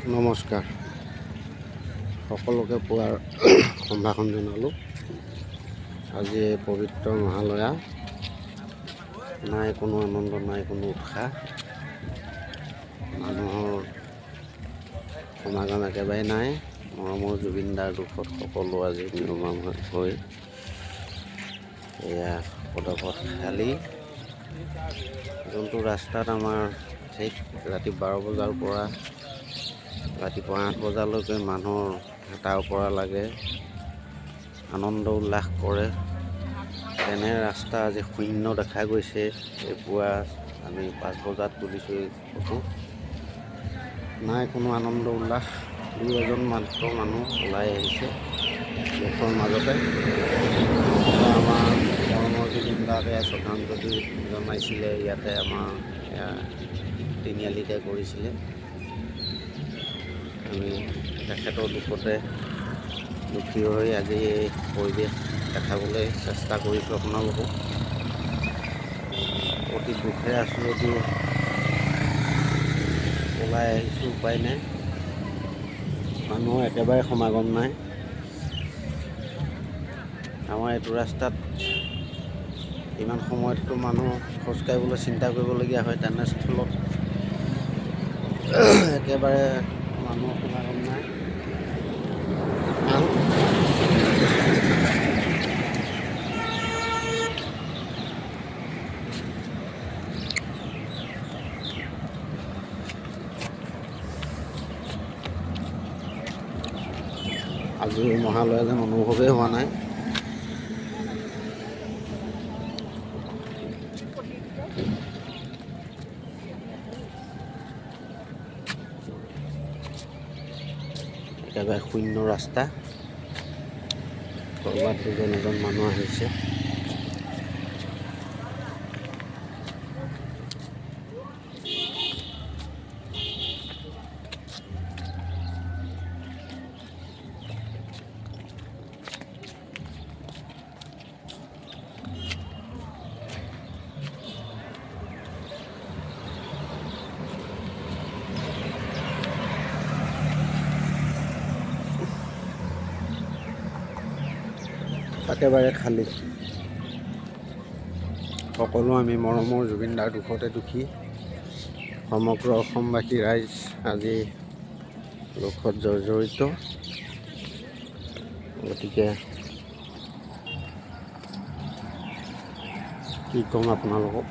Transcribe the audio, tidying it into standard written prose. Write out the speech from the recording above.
নমস্কাৰ সকলোকে পুৱাৰ সম্ভাষণ জনালোঁ। আজি এই পবিত্ৰ মহালয়া, নাই কোনো আনন্দ, নাই কোনো উৎসাহ, মানুহৰ সমাগম একেবাৰে নাই। মৰমৰ জুবিনদাৰ দুখত সকলো আজি নিৰ্মম হৈ এয়া পদপথ খালী। যোনটো ৰাস্তাত আমাৰ ঠিক ৰাতি 12 বজাৰ পৰা ৰাতিপুৱা 8 বজালৈকে মানুহৰ হেতাৰ পৰা লাগে, আনন্দ উল্লাস কৰে, তেনে ৰাস্তা আজি শূন্য দেখা গৈছে। এই পুৱা আমি 5 বজাত তুলিছোঁ ফটো। নাই কোনো আনন্দ উল্লাস, দুই এজন মাত্ৰ মানুহ ওলাই আহিছে দেশৰ মাজতে। আমাৰ মৰমৰ জুবিনদাকে শ্ৰদ্ধাঞ্জলি জনাইছিলে ইয়াতে, আমাৰ তিনিআলিতে কৰিছিলে। আমি তেখেতৰ দুখতে দুখী হৈ আজি এই পৰিৱেশ দেখাবলৈ চেষ্টা কৰিছোঁ আপোনালোকক। অতি দুখে আছোঁ যদিও ওলাই আহিছোঁ, উপায় নাই, মানুহৰ একেবাৰে সমাগম নাই। আমাৰ এইটো ৰাস্তাত ইমান সময়ততো মানুহ খোজকাঢ়িবলৈ চিন্তা কৰিবলগীয়া হয়, তেনেস্থলত একেবাৰে মানুহৰ সমাগম নাই। আজি মহালয়া যেন অনুভৱেই হোৱা নাই। একেবাৰে শূন্য ৰাস্তা, ক'ৰবাত দুজন এজন মানুহ আহিছে। একেবাৰে খালী। সকলো আমি মৰমৰ জুবিনদাৰ দুখতে দুখী। সমগ্ৰ অসমবাসী ৰাইজ আজি দুখত জৰ্জৰিত। গতিকে কি ক'ম আপোনালোকক।